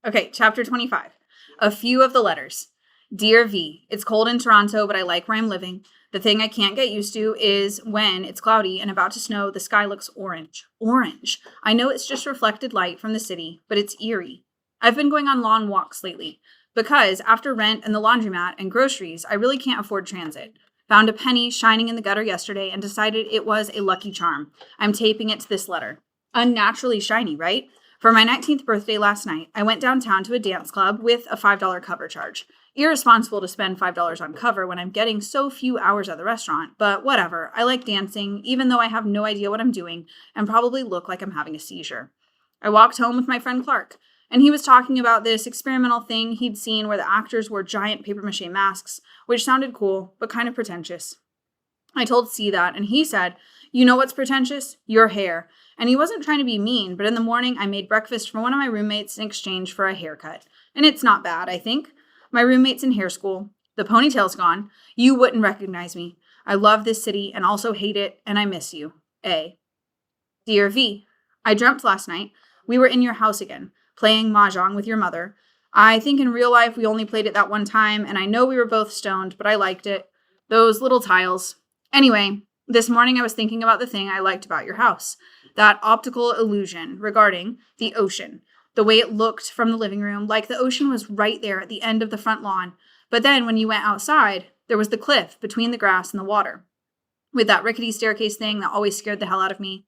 Okay, chapter 25. A few of the letters. Dear V, it's cold in Toronto, but I like where I'm living. The thing I can't get used to is when it's cloudy and about to snow, the sky looks orange. Orange. I know it's just reflected light from the city, but it's eerie. I've been going on long walks lately because after rent and the laundromat and groceries, I really can't afford transit. Found a penny shining in the gutter yesterday and decided it was a lucky charm. I'm taping it to this letter. Unnaturally shiny, right? For my 19th birthday last night, I went downtown to a dance club with a $5 cover charge. Irresponsible to spend $5 on cover when I'm getting so few hours at the restaurant, but whatever. I like dancing, even though I have no idea what I'm doing and probably look like I'm having a seizure. I walked home with my friend Clark, and he was talking about this experimental thing he'd seen where the actors wore giant papier-mâché masks, which sounded cool, but kind of pretentious. I told C that, and he said, "You know what's pretentious? Your hair." And he wasn't trying to be mean, but in the morning I made breakfast for one of my roommates in exchange for a haircut. And it's not bad, I think. My roommate's in hair school. The ponytail's gone. You wouldn't recognize me. I love this city and also hate it, and I miss you. A. Dear V, I dreamt last night we were in your house again, playing mahjong with your mother. I think in real life we only played it that one time, and I know we were both stoned, but I liked it. Those little tiles. Anyway, this morning I was thinking about the thing I liked about your house. That optical illusion regarding the ocean. The way it looked from the living room, like the ocean was right there at the end of the front lawn. But then when you went outside, there was the cliff between the grass and the water, with that rickety staircase thing that always scared the hell out of me.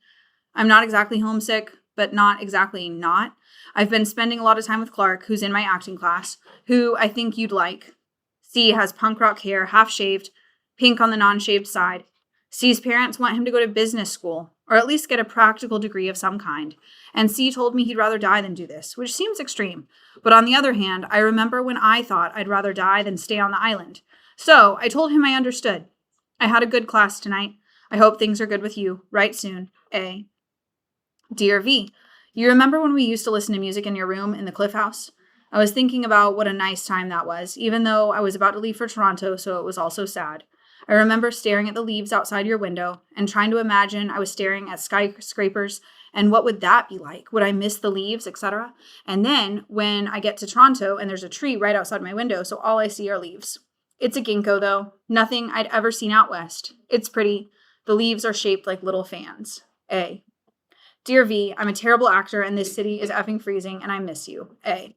I'm not exactly homesick, but not exactly not. I've been spending a lot of time with Clark, who's in my acting class, who I think you'd like. C has punk rock hair, half shaved, pink on the non-shaved side. C's parents want him to go to business school, or at least get a practical degree of some kind. And C told me he'd rather die than do this, which seems extreme. But on the other hand, I remember when I thought I'd rather die than stay on the island. So I told him I understood. I had a good class tonight. I hope things are good with you. Right soon. A. Dear V, you remember when we used to listen to music in your room in the Cliff House? I was thinking about what a nice time that was, even though I was about to leave for Toronto, so it was also sad. I remember staring at the leaves outside your window and trying to imagine I was staring at skyscrapers and what would that be like? Would I miss the leaves, etc.? And then when I get to Toronto and there's a tree right outside my window, so all I see are leaves. It's a ginkgo though, nothing I'd ever seen out west. It's pretty. The leaves are shaped like little fans. A. Dear V, I'm a terrible actor and this city is effing freezing and I miss you. A.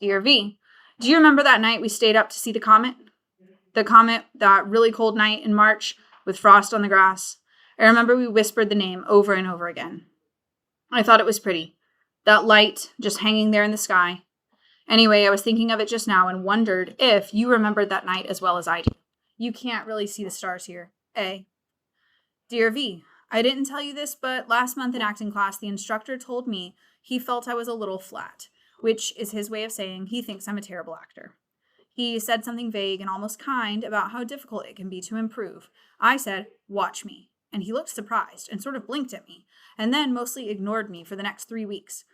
Dear V, do you remember that night we stayed up to see the comet? The comet, that really cold night in March with frost on the grass. I remember we whispered the name over and over again. I thought it was pretty. That light just hanging there in the sky. Anyway, I was thinking of it just now and wondered if you remembered that night as well as I do. You can't really see the stars here. A. Dear V, I didn't tell you this, but last month in acting class, the instructor told me he felt I was a little flat, which is his way of saying he thinks I'm a terrible actor. He said something vague and almost kind about how difficult it can be to improve. I said, "Watch me." And he looked surprised and sort of blinked at me, and then mostly ignored me for the next 3 weeks.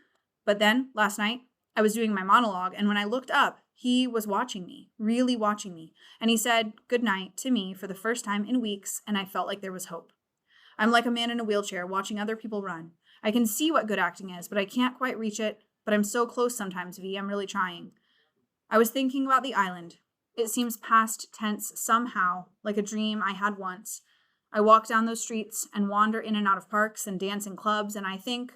But then, last night, I was doing my monologue, and when I looked up, he was watching me, really watching me. And he said good night to me for the first time in weeks, and I felt like there was hope. I'm like a man in a wheelchair watching other people run. I can see what good acting is, but I can't quite reach it. But I'm so close sometimes, V. I'm really trying. I was thinking about the island. It seems past tense somehow, like a dream I had once. I walk down those streets and wander in and out of parks and dance in clubs, and I think,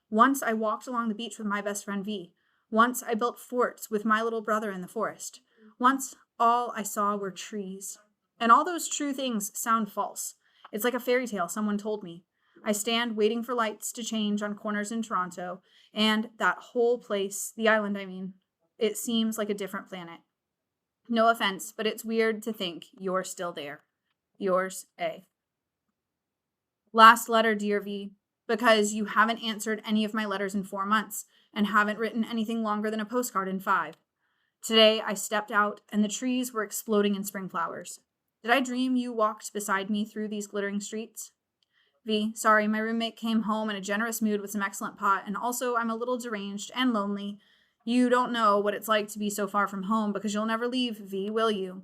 once I walked along the beach with my best friend V. Once I built forts with my little brother in the forest. Once all I saw were trees. And all those true things sound false. It's like a fairy tale someone told me. I stand waiting for lights to change on corners in Toronto, and that whole place, the island I mean, it seems like a different planet. No offense, but it's weird to think you're still there. Yours, A. Last letter, dear V, because you haven't answered any of my letters in 4 months and haven't written anything longer than a postcard in 5. Today, I stepped out and the trees were exploding in spring flowers. Did I dream you walked beside me through these glittering streets? V, sorry, my roommate came home in a generous mood with some excellent pot, and also I'm a little deranged and lonely. You don't know what it's like to be so far from home because you'll never leave, V, will you?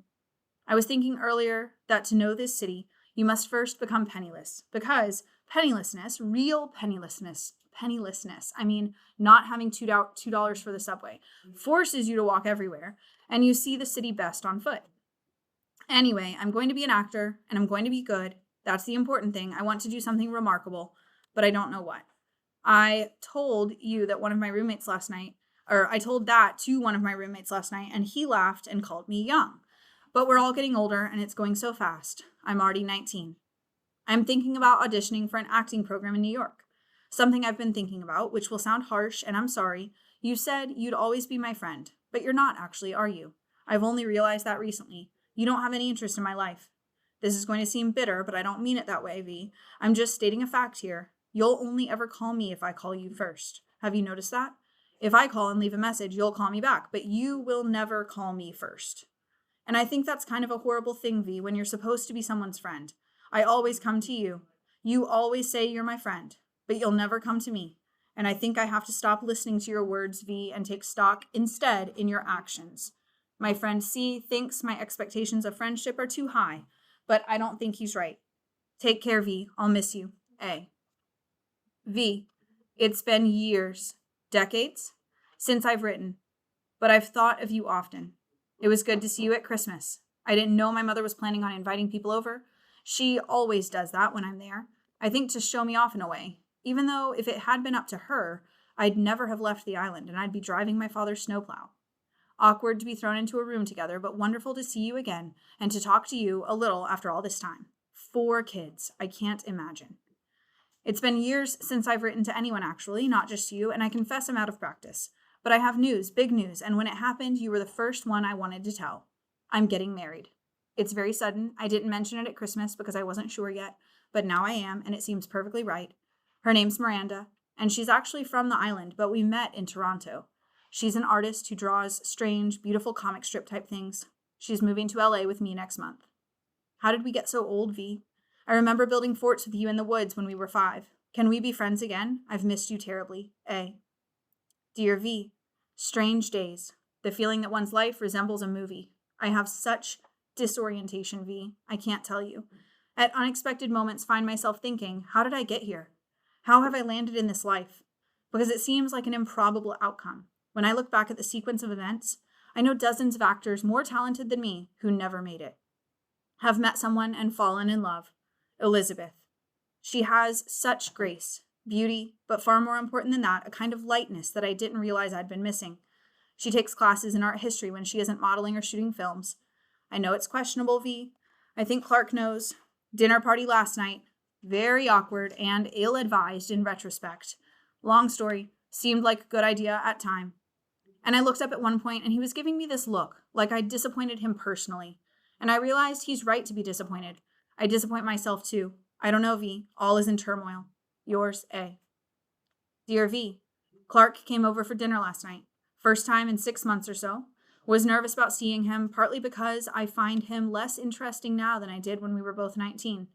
I was thinking earlier that to know this city, you must first become penniless, because pennilessness, real pennilessness, pennilessness. I mean, not having $2 for the subway forces you to walk everywhere, and you see the city best on foot. Anyway, I'm going to be an actor, and I'm going to be good. That's the important thing. I want to do something remarkable, but I don't know what. I told you that one of my roommates last night, or I told that to one of my roommates last night, and he laughed and called me young. But we're all getting older, and it's going so fast. I'm already 19. I'm thinking about auditioning for an acting program in New York. Something I've been thinking about, which will sound harsh, and I'm sorry. You said you'd always be my friend, but you're not actually, are you? I've only realized that recently. You don't have any interest in my life. This is going to seem bitter, but I don't mean it that way, V. I'm just stating a fact here. You'll only ever call me if I call you first. Have you noticed that? If I call and leave a message, you'll call me back, but you will never call me first. And I think that's kind of a horrible thing, V, when you're supposed to be someone's friend. I always come to you. You always say you're my friend, but you'll never come to me. And I think I have to stop listening to your words, V, and take stock instead in your actions. My friend C thinks my expectations of friendship are too high, but I don't think he's right. Take care, V. I'll miss you. A. V. It's been years, decades, since I've written, but I've thought of you often. It was good to see you at Christmas. I didn't know my mother was planning on inviting people over. She always does that when I'm there. I think to show me off in a way, even though if it had been up to her, I'd never have left the island and I'd be driving my father's snowplow. Awkward to be thrown into a room together, but wonderful to see you again and to talk to you a little after all this time. 4 kids. I can't imagine. It's been years since I've written to anyone, actually, not just you, and I confess I'm out of practice. But I have news, big news, and when it happened, you were the first one I wanted to tell. I'm getting married. It's very sudden. I didn't mention it at Christmas because I wasn't sure yet, but now I am, and it seems perfectly right. Her name's Miranda, and she's actually from the island, but we met in Toronto. She's an artist who draws strange, beautiful comic strip type things. She's moving to LA with me next month. How did we get so old, V? I remember building forts with you in the woods when we were 5. Can we be friends again? I've missed you terribly. A. Dear V, strange days. The feeling that one's life resembles a movie. I have such disorientation, V. I can't tell you. At unexpected moments, find myself thinking, how did I get here? How have I landed in this life? Because it seems like an improbable outcome. When I look back at the sequence of events, I know dozens of actors more talented than me who never made it. Have met someone and fallen in love. Elizabeth. She has such grace, beauty, but far more important than that, a kind of lightness that I didn't realize I'd been missing. She takes classes in art history when she isn't modeling or shooting films. I know it's questionable, V. I think Clark knows. Dinner party last night. Very awkward and ill-advised in retrospect. Long story. Seemed like a good idea at time. And I looked up at one point and he was giving me this look, like I'd disappointed him personally. And I realized he's right to be disappointed. I disappoint myself too. I don't know, V. All is in turmoil. Yours, A. Dear V, Clark came over for dinner last night. First time in 6 months or so. Was nervous about seeing him, partly because I find him less interesting now than I did when we were both 19.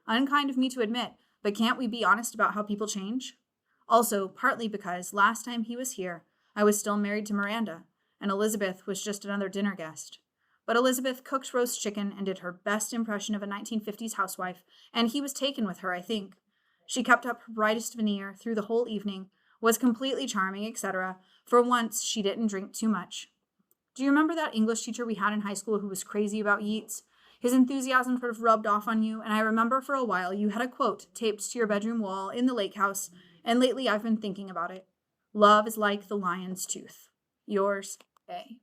Unkind of me to admit, but can't we be honest about how people change? Also, partly because last time he was here, I was still married to Miranda, and Elizabeth was just another dinner guest. But Elizabeth cooked roast chicken and did her best impression of a 1950s housewife, and he was taken with her, I think. She kept up her brightest veneer through the whole evening, was completely charming, etc. For once, she didn't drink too much. Do you remember that English teacher we had in high school who was crazy about Yeats? His enthusiasm sort of rubbed off on you, and I remember for a while you had a quote taped to your bedroom wall in the lake house, and lately I've been thinking about it. Love is like the lion's tooth. Yours, A.